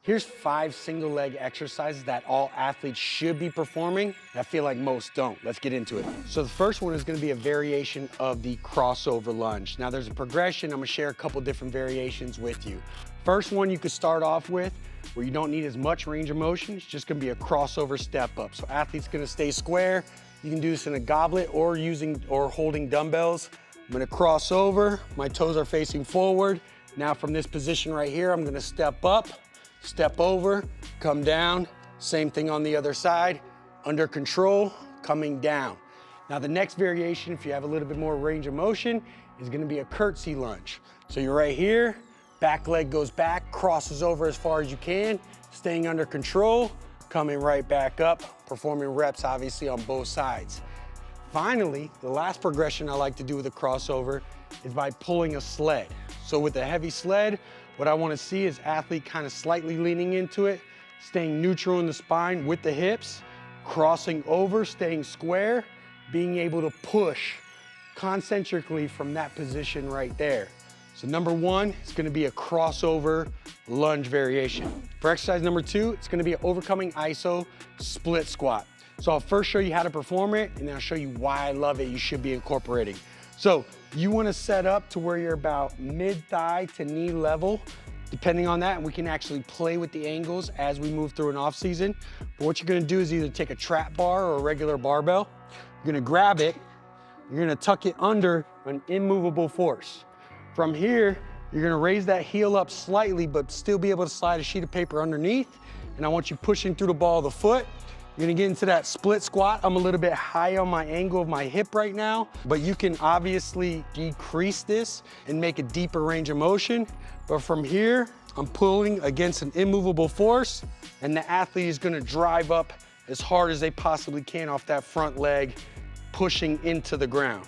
Here's 5 single leg exercises that all athletes should be performing. I feel like most don't. Let's get into it. So the first one is gonna be a variation of the crossover lunge. Now there's a progression. I'm gonna share a couple different variations with you. First one you could start off with, where you don't need as much range of motion. It's just gonna be a crossover step up. So athlete's gonna stay square. You can do this in a goblet or holding dumbbells. I'm gonna cross over. My toes are facing forward. Now from this position right here, I'm gonna step up, step over, come down. Same thing on the other side. Under control, coming down. Now the next variation, if you have a little bit more range of motion, is gonna be a curtsy lunge. So you're right here, back leg goes back, crosses over as far as you can, staying under control, coming right back up, performing reps obviously on both sides. Finally, the last progression I like to do with a crossover is by pulling a sled. So with a heavy sled, what I want to see is athlete kind of slightly leaning into it, staying neutral in the spine with the hips, crossing over, staying square, being able to push concentrically from that position right there. So number 1 is going to be a crossover lunge variation. For exercise number 2, it's going to be an overcoming iso split squat. So I'll first show you how to perform it, and then I'll show you why I love it, you should be incorporating. So you want to set up to where you're about mid-thigh to knee level. Depending on that, we can actually play with the angles as we move through an off season. But what you're going to do is either take a trap bar or a regular barbell. You're going to grab it. You're going to tuck it under an immovable force. From here, you're going to raise that heel up slightly, but still be able to slide a sheet of paper underneath. And I want you pushing through the ball of the foot. You're gonna get into that split squat. I'm a little bit high on my angle of my hip right now, but you can obviously decrease this and make a deeper range of motion. But from here, I'm pulling against an immovable force, and the athlete is gonna drive up as hard as they possibly can off that front leg, pushing into the ground.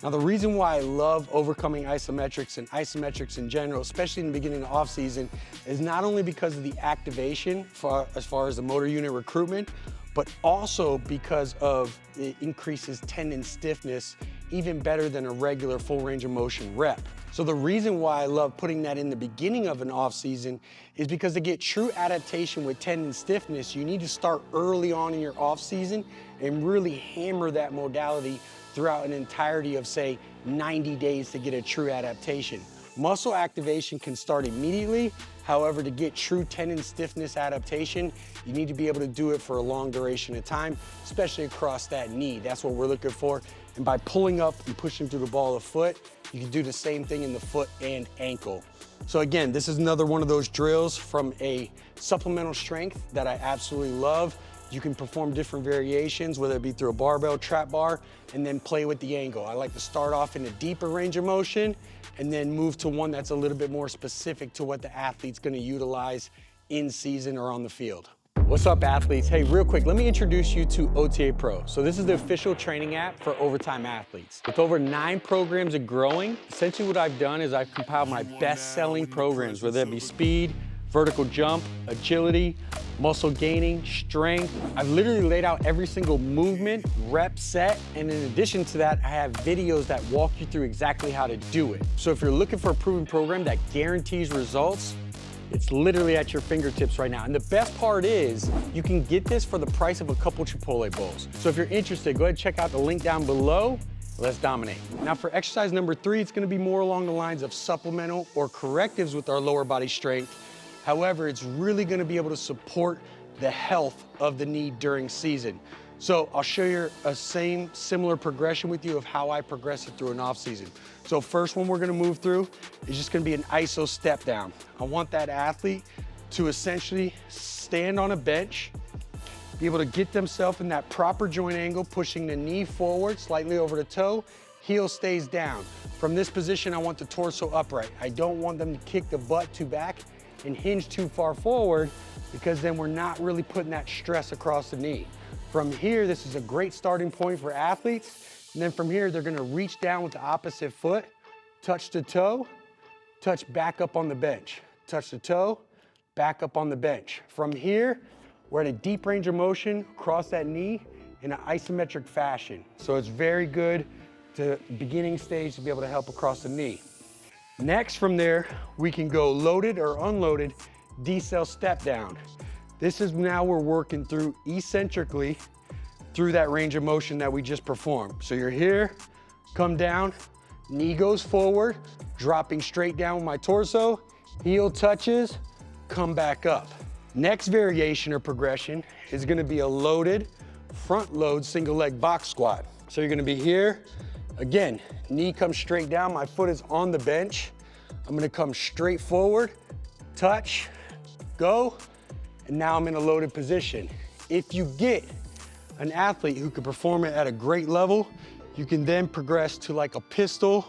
Now, the reason why I love overcoming isometrics and isometrics in general, especially in the beginning of off season, is not only because of the activation as far as the motor unit recruitment, but also because of it increases tendon stiffness even better than a regular full range of motion rep. So the reason why I love putting that in the beginning of an off season is because to get true adaptation with tendon stiffness, you need to start early on in your off season and really hammer that modality throughout an entirety of, say, 90 days to get a true adaptation. Muscle activation can start immediately. However, to get true tendon stiffness adaptation, you need to be able to do it for a long duration of time, especially across that knee. That's what we're looking for. And by pulling up and pushing through the ball of the foot, you can do the same thing in the foot and ankle. So again, this is another one of those drills from a supplemental strength that I absolutely love. You can perform different variations, whether it be through a barbell, trap bar, and then play with the angle. I like to start off in a deeper range of motion and then move to one that's a little bit more specific to what the athlete's gonna utilize in season or on the field. What's up, athletes? Hey, real quick, let me introduce you to OTA Pro. So this is the official training app for overtime athletes. With over 9 programs and growing, essentially what I've done is I've compiled my best-selling programs, whether it be speed, vertical jump, agility, muscle gaining, strength. I've literally laid out every single movement, rep, set, and in addition to that, I have videos that walk you through exactly how to do it. So if you're looking for a proven program that guarantees results, it's literally at your fingertips right now. And the best part is you can get this for the price of a couple Chipotle bowls. So if you're interested, go ahead and check out the link down below. Let's dominate. Now for exercise number 3, it's gonna be more along the lines of supplemental or correctives with our lower body strength. However, it's really gonna be able to support the health of the knee during season. So I'll show you a similar progression with you of how I progress it through an off season. So first one we're gonna move through is just gonna be an iso step down. I want that athlete to essentially stand on a bench, be able to get themselves in that proper joint angle, pushing the knee forward, slightly over the toe, heel stays down. From this position, I want the torso upright. I don't want them to kick the butt too back and hinge too far forward, because then we're not really putting that stress across the knee. From here, this is a great starting point for athletes. And then from here, they're gonna reach down with the opposite foot, touch the toe, touch back up on the bench. Touch the toe, back up on the bench. From here, we're at a deep range of motion across that knee in an isometric fashion. So it's very good to beginning stage to be able to help across the knee. Next from there, we can go loaded or unloaded decel step down. This is now we're working through eccentrically through that range of motion that we just performed. So you're here, come down, knee goes forward, dropping straight down with my torso, heel touches, come back up. Next variation or progression is gonna be a loaded front load single leg box squat. So you're gonna be here, again, knee comes straight down, my foot is on the bench. I'm gonna come straight forward, touch, go, and now I'm in a loaded position. If you get an athlete who can perform it at a great level, you can then progress to like a pistol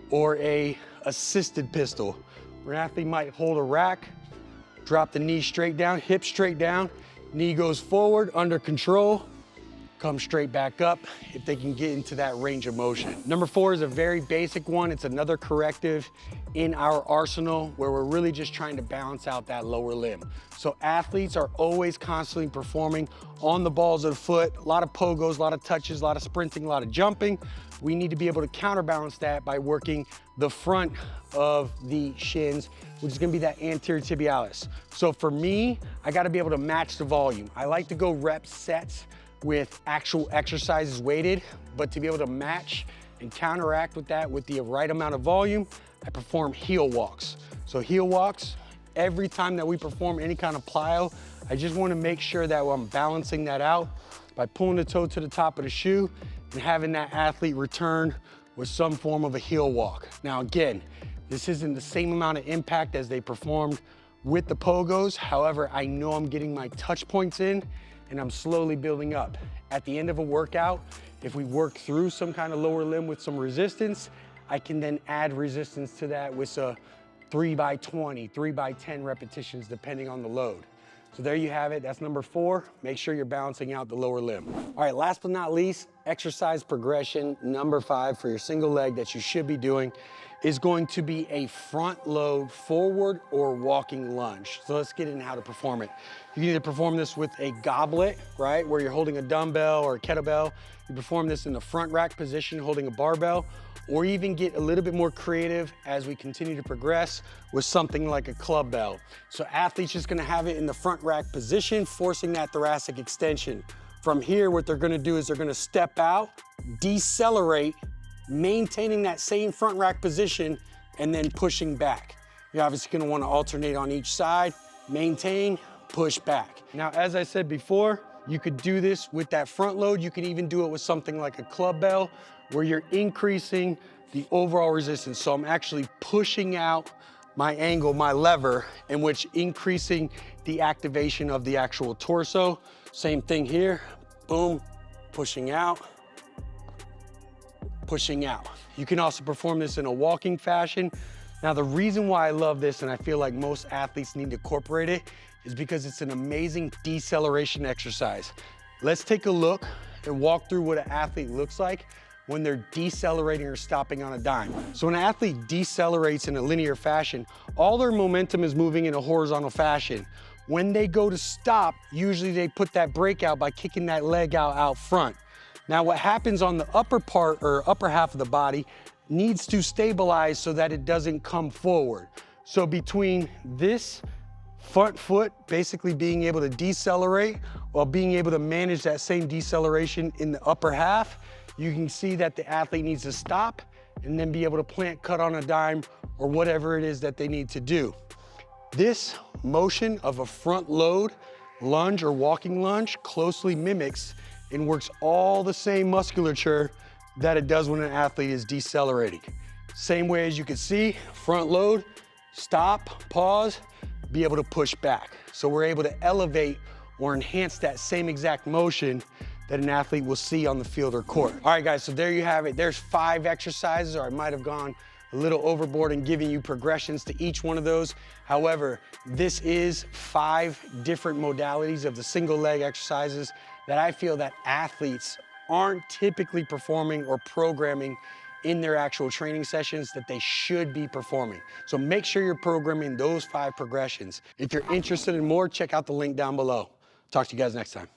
or a assisted pistol, where an athlete might hold a rack, drop the knee straight down, hip straight down, knee goes forward, under control, come straight back up if they can get into that range of motion. Number 4 is a very basic one. It's another corrective in our arsenal where we're really just trying to balance out that lower limb. So athletes are always constantly performing on the balls of the foot, a lot of pogos, a lot of touches, a lot of sprinting, a lot of jumping. We need to be able to counterbalance that by working the front of the shins, which is gonna be that anterior tibialis. So for me, I gotta be able to match the volume. I like to go rep sets with actual exercises weighted, but to be able to match and counteract with that with the right amount of volume, I perform heel walks. So heel walks, every time that we perform any kind of plyo, I just wanna make sure that I'm balancing that out by pulling the toe to the top of the shoe and having that athlete return with some form of a heel walk. Now again, this isn't the same amount of impact as they performed with the pogos. However, I know I'm getting my touch points in and I'm slowly building up. At the end of a workout, if we work through some kind of lower limb with some resistance, I can then add resistance to that with a 3x20, 3x10 repetitions, depending on the load. So there you have it, that's number 4. Make sure you're balancing out the lower limb. All right, last but not least, exercise progression number 5 for your single leg that you should be doing is going to be a front load forward or walking lunge. So let's get into how to perform it. You can either perform this with a goblet, right, where you're holding a dumbbell or a kettlebell. You perform this in the front rack position, holding a barbell, or even get a little bit more creative as we continue to progress with something like a club bell. So athletes just gonna have it in the front rack position, forcing that thoracic extension. From here, what they're gonna do is they're gonna step out, decelerate, maintaining that same front rack position, and then pushing back. You're obviously gonna wanna alternate on each side, maintain, push back. Now, as I said before, you could do this with that front load. You can even do it with something like a club bell, where you're increasing the overall resistance. So I'm actually pushing out my angle, my lever, in which increasing the activation of the actual torso. Same thing here, boom, pushing out, pushing out. You can also perform this in a walking fashion. Now, the reason why I love this, and I feel like most athletes need to incorporate it, is because it's an amazing deceleration exercise. Let's take a look and walk through what an athlete looks like when they're decelerating or stopping on a dime. So when an athlete decelerates in a linear fashion, all their momentum is moving in a horizontal fashion. When they go to stop, usually they put that brake out by kicking that leg out front. Now what happens on the upper part or upper half of the body needs to stabilize so that it doesn't come forward. So between this front foot basically being able to decelerate while being able to manage that same deceleration in the upper half, you can see that the athlete needs to stop and then be able to plant cut on a dime or whatever it is that they need to do. This motion of a front load lunge or walking lunge closely mimics and works all the same musculature that it does when an athlete is decelerating. Same way as you can see, front load, stop, pause, be able to push back. So we're able to elevate or enhance that same exact motion that an athlete will see on the field or court. All right, guys, so there you have it. There's 5 exercises, or I might have gone a little overboard in giving you progressions to each one of those. However, this is 5 different modalities of the single leg exercises that I feel that athletes aren't typically performing or programming in their actual training sessions that they should be performing. So make sure you're programming those 5 progressions. If you're interested in more, check out the link down below. Talk to you guys next time.